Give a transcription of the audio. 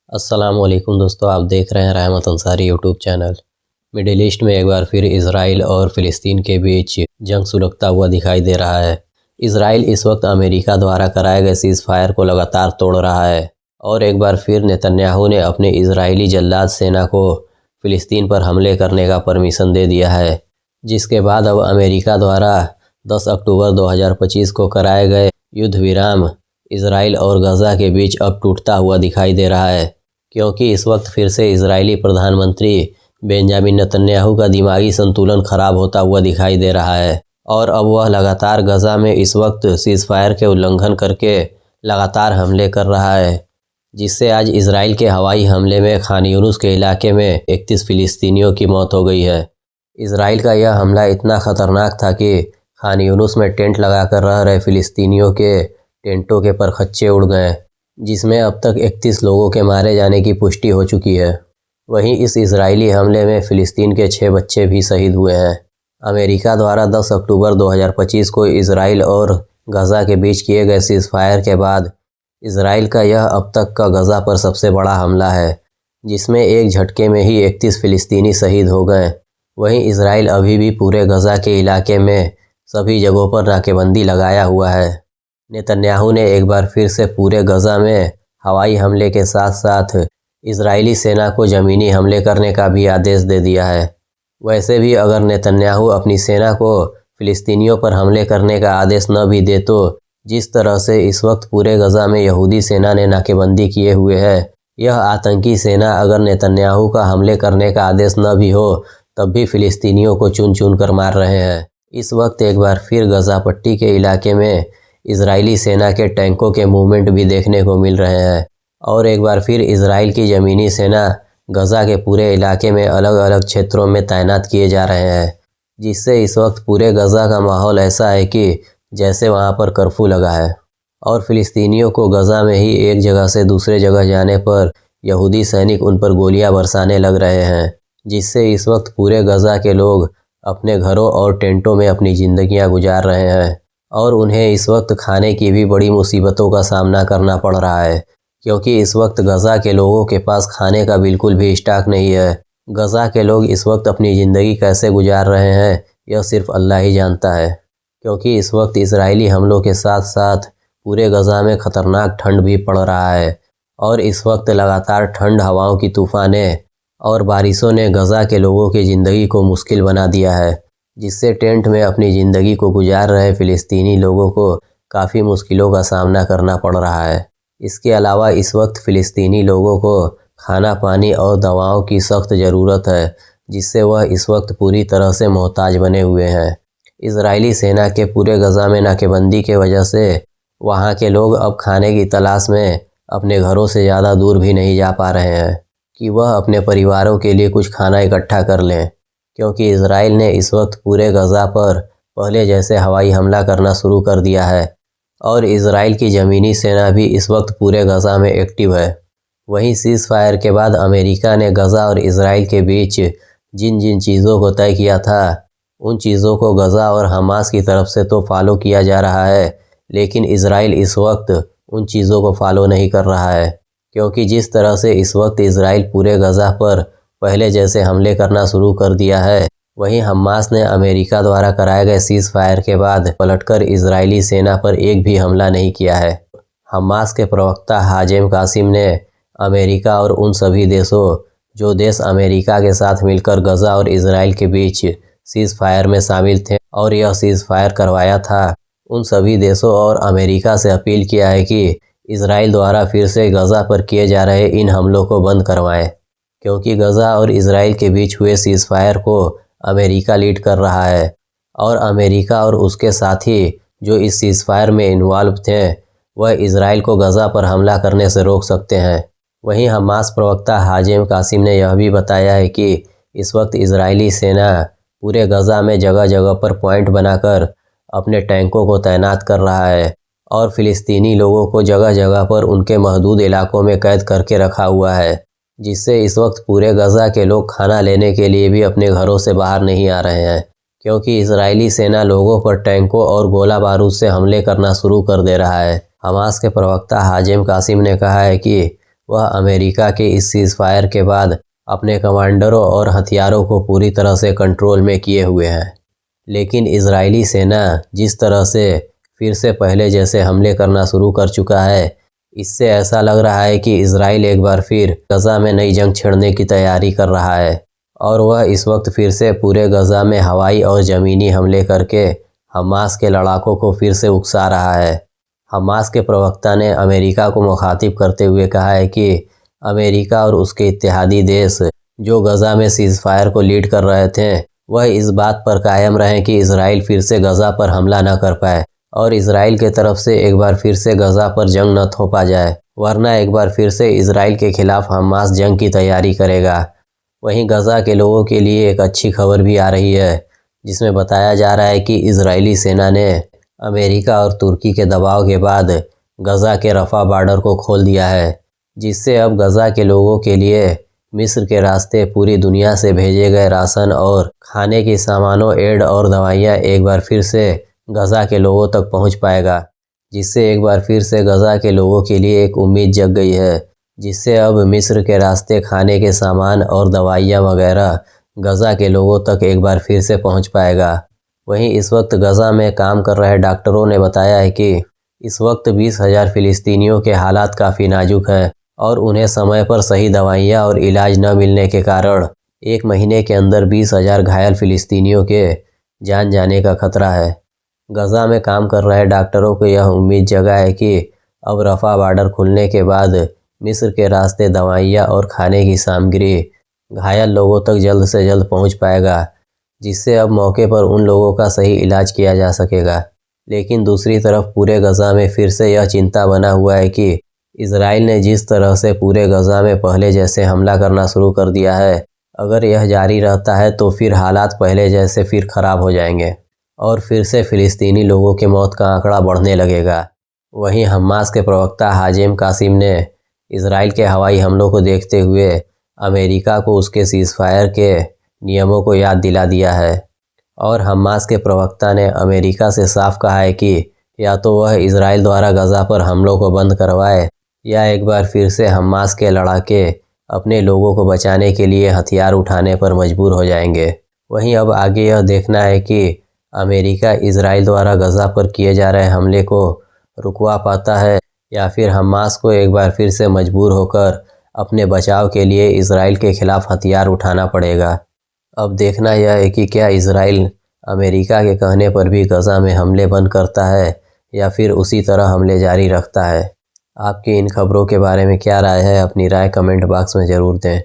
अस्सलामुअलैकुम दोस्तों, आप देख रहे हैं रहमत Ansari YouTube channel. Middle east में एक बार फिर इजराइल और फ़िलिस्तीन के बीच जंग सुलगता हुआ दिखाई दे रहा है। इजराइल इस वक्त अमेरिका द्वारा कराए गए सीज़ फायर को लगातार तोड़ रहा है और एक बार फिर नेतन्याहू ने अपने इजरायली जल्लाद सेना को फ़िलिस्तीन पर हमले करने का परमिशन दे दिया है, जिसके बाद अब अमेरिका द्वारा 10 अक्टूबर 2025 को कराए गए युद्ध विराम इजराइल और गजा के बीच अब टूटता हुआ दिखाई दे रहा है, क्योंकि इस वक्त फिर से इजरायली प्रधानमंत्री बेंजामिन नेतन्याहू का दिमागी संतुलन खराब होता हुआ दिखाई दे रहा है और अब वह लगातार गजा में इस वक्त सीज़ फायर के उल्लंघन करके लगातार हमले कर रहा है, जिससे आज इजराइल के हवाई हमले में खान यूनुस के इलाके में 31 फ़िलिस्तीनियों की मौत हो गई है। इजराइल का यह हमला इतना ख़तरनाक था कि खान यूनुस में टेंट लगाकर रह रहे फ़िलिस्तीनियों के टेंटों के परखच्चे उड़ गए, जिसमें अब तक 31 लोगों के मारे जाने की पुष्टि हो चुकी है। वहीं इस इजरायली हमले में फ़िलिस्तीन के 6 बच्चे भी शहीद हुए हैं। अमेरिका द्वारा 10 अक्टूबर 2025 को इजराइल और गजा के बीच किए गए सीज़ फायर के बाद इजराइल का यह अब तक का गजा पर सबसे बड़ा हमला है, जिसमें एक झटके में ही 31 फ़िलिस्तीनी शहीद हो गए। वहीं इजराइल अभी भी पूरे गजा के इलाके में सभी जगहों पर नाकेबंदी लगाया हुआ है। नेतन्याहू ने एक बार फिर से पूरे गजा में हवाई हमले के साथ साथ इजरायली सेना को ज़मीनी हमले करने का भी आदेश दे दिया है। वैसे भी अगर नेतन्याहू अपनी सेना को फ़िलिस्तीनियों पर हमले करने का आदेश न भी दे तो जिस तरह से इस वक्त पूरे गजा में यहूदी सेना ने नाकेबंदी किए हुए है, यह आतंकी सेना अगर नेतन्याहू का हमले करने का आदेश न भी हो तब भी फ़िलिस्तीनियों को चुन चुन कर मार रहे हैं। इस वक्त एक बार फिर गजा पट्टी के इलाके में इजरायली सेना के टैंकों के मूवमेंट भी देखने को मिल रहे हैं और एक बार फिर इजराइल की ज़मीनी सेना गजा के पूरे इलाके में अलग अलग क्षेत्रों में तैनात किए जा रहे हैं, जिससे इस वक्त पूरे गजा का माहौल ऐसा है कि जैसे वहां पर कर्फ्यू लगा है और फ़िलिस्तीनियों को गजा में ही एक जगह से दूसरे जगह जाने पर यहूदी सैनिक उन पर गोलियां बरसाने लग रहे हैं, जिससे इस वक्त पूरे गजा के लोग अपने घरों और टेंटों में अपनी ज़िंदगियां गुजार रहे हैं और उन्हें इस वक्त खाने की भी बड़ी मुसीबतों का सामना करना पड़ रहा है, क्योंकि इस वक्त गजा के लोगों के पास खाने का बिल्कुल भी स्टॉक नहीं है। गजा के लोग इस वक्त अपनी ज़िंदगी कैसे गुजार रहे हैं यह सिर्फ अल्लाह ही जानता है, क्योंकि इस वक्त इजरायली हमलों के साथ साथ पूरे गजा में ख़तरनाक ठंड भी पड़ रहा है और इस वक्त लगातार ठंड हवाओं की तूफ़ानें और बारिशों ने गजा के लोगों की ज़िंदगी को मुश्किल बना दिया है, जिससे टेंट में अपनी ज़िंदगी को गुजार रहे फ़िलिस्तीनी लोगों को काफ़ी मुश्किलों का सामना करना पड़ रहा है। इसके अलावा इस वक्त फ़िलिस्तीनी लोगों को खाना पानी और दवाओं की सख्त ज़रूरत है, जिससे वह इस वक्त पूरी तरह से मोहताज बने हुए हैं। इजरायली सेना के पूरे गजा में नाकेबंदी के वजह से वहाँ के लोग अब खाने की तलाश में अपने घरों से ज़्यादा दूर भी नहीं जा पा रहे हैं कि वह अपने परिवारों के लिए कुछ खाना इकट्ठा कर लें, क्योंकि इजराइल ने इस वक्त पूरे गजा पर पहले जैसे हवाई हमला करना शुरू कर दिया है और इजराइल की ज़मीनी सेना भी इस वक्त पूरे गजा में एक्टिव है। वहीं सीज़ फायर के बाद अमेरिका ने गजा और इजराइल के बीच जिन जिन चीज़ों को तय किया था उन चीज़ों को गजा और हमास की तरफ से तो फॉलो किया जा रहा है, लेकिन इजराइल इस वक्त उन चीज़ों को फॉलो नहीं कर रहा है, क्योंकि जिस तरह से इस वक्त इजराइल पूरे गजा पर पहले जैसे हमले करना शुरू कर दिया है, वहीं हमास ने अमेरिका द्वारा कराए गए सीज़ फायर के बाद पलटकर इजरायली सेना पर एक भी हमला नहीं किया है। हमास के प्रवक्ता हाजेम कासिम ने अमेरिका और उन सभी देशों जो देश अमेरिका के साथ मिलकर गजा और इजराइल के बीच सीज़ फायर में शामिल थे और यह सीज़ फायर करवाया था, उन सभी देशों और अमेरिका से अपील किया है कि इजराइल द्वारा फिर से गजा पर किए जा रहे इन हमलों को बंद करवाएं, क्योंकि गजा और इजराइल के बीच हुए सीज़ फायर को अमेरिका लीड कर रहा है और अमेरिका और उसके साथी जो इस सीज़ फायर में इन्वॉल्व थे वह इजराइल को गजा पर हमला करने से रोक सकते हैं। वहीं हमास प्रवक्ता हाजेम कासिम ने यह भी बताया है कि इस वक्त इजरायली सेना पूरे गजा में जगह जगह पर पॉइंट बनाकर अपने टैंकों को तैनात कर रहा है और फ़िलिस्तीनी लोगों को जगह जगह पर उनके महदूद इलाकों में कैद करके रखा हुआ है, जिससे इस वक्त पूरे गजा के लोग खाना लेने के लिए भी अपने घरों से बाहर नहीं आ रहे हैं, क्योंकि इजरायली सेना लोगों पर टैंकों और गोला बारूद से हमले करना शुरू कर दे रहा है। हमास के प्रवक्ता हाजेम कासिम ने कहा है कि वह अमेरिका के इस सीज़फायर के बाद अपने कमांडरों और हथियारों को पूरी तरह से कंट्रोल में किए हुए हैं। लेकिन इजरायली सेना जिस तरह से फिर से पहले जैसे हमले करना शुरू कर चुका है, इससे ऐसा लग रहा है कि इजराइल एक बार फिर गजा में नई जंग छेड़ने की तैयारी कर रहा है और वह इस वक्त फिर से पूरे गजा में हवाई और ज़मीनी हमले करके हमास के लड़ाकों को फिर से उकसा रहा है। हमास के प्रवक्ता ने अमेरिका को मुखातिब करते हुए कहा है कि अमेरिका और उसके इत्तेहादी देश जो गजा में सीज़फायर को लीड कर रहे थे, वह इस बात पर कायम रहें कि इजराइल फिर से गजा पर हमला न कर पाए और इजराइल के तरफ से एक बार फिर से गजा पर जंग न थोपा जाए, वरना एक बार फिर से इजराइल के खिलाफ हमास जंग की तैयारी करेगा। वहीं गजा के लोगों के लिए एक अच्छी खबर भी आ रही है, जिसमें बताया जा रहा है कि इजरायली सेना ने अमेरिका और तुर्की के दबाव के बाद गजा के रफा बॉर्डर को खोल दिया है, जिससे अब गजा के लोगों के लिए मिस्र के रास्ते पूरी दुनिया से भेजे गए राशन और खाने के सामानों, एड और दवाइयाँ एक बार फिर से गजा के लोगों तक पहुंच पाएगा, जिससे एक बार फिर से गजा के लोगों के लिए एक उम्मीद जग गई है, जिससे अब मिस्र के रास्ते खाने के सामान और दवाइयाँ वगैरह गजा के लोगों तक एक बार फिर से पहुंच पाएगा। वहीं इस वक्त गजा में काम कर रहे डॉक्टरों ने बताया है कि इस वक्त 20,000 फ़िलिस्तीनियों के हालात काफ़ी नाजुक हैं और उन्हें समय पर सही दवाइयाँ और इलाज न मिलने के कारण 1 महीने के अंदर 20,000 घायल फ़िलिस्तीनियों के जान जाने का खतरा है। गजा में काम कर रहे डॉक्टरों को यह उम्मीद जगा है कि अब रफा बॉर्डर खुलने के बाद मिस्र के रास्ते दवाइयाँ और खाने की सामग्री घायल लोगों तक जल्द से जल्द पहुंच पाएगा, जिससे अब मौके पर उन लोगों का सही इलाज किया जा सकेगा। लेकिन दूसरी तरफ पूरे गजा में फिर से यह चिंता बना हुआ है कि इजराइल ने जिस तरह से पूरे गजा में पहले जैसे हमला करना शुरू कर दिया है, अगर यह जारी रहता है तो फिर हालात पहले जैसे फिर ख़राब हो जाएंगे और फिर से फ़िलिस्तीनी लोगों के मौत का आंकड़ा बढ़ने लगेगा। वहीं हमास के प्रवक्ता हाजिम कासिम ने इजराइल के हवाई हमलों को देखते हुए अमेरिका को उसके सीज़फायर के नियमों को याद दिला दिया है और हमास के प्रवक्ता ने अमेरिका से साफ कहा है कि या तो वह इजराइल द्वारा गजा पर हमलों को बंद करवाए या एक बार फिर से हमास के लड़ाके अपने लोगों को बचाने के लिए हथियार उठाने पर मजबूर हो जाएंगे। वहीं अब आगे यह देखना है कि अमेरिका इजराइल द्वारा गजा पर किए जा रहे हमले को रुकवा पाता है या फिर हमास को एक बार फिर से मजबूर होकर अपने बचाव के लिए इजराइल के खिलाफ हथियार उठाना पड़ेगा। अब देखना यह है कि क्या इजराइल अमेरिका के कहने पर भी गजा में हमले बंद करता है या फिर उसी तरह हमले जारी रखता है। आपकी इन खबरों के बारे में क्या राय है? अपनी राय कमेंट बॉक्स में ज़रूर दें।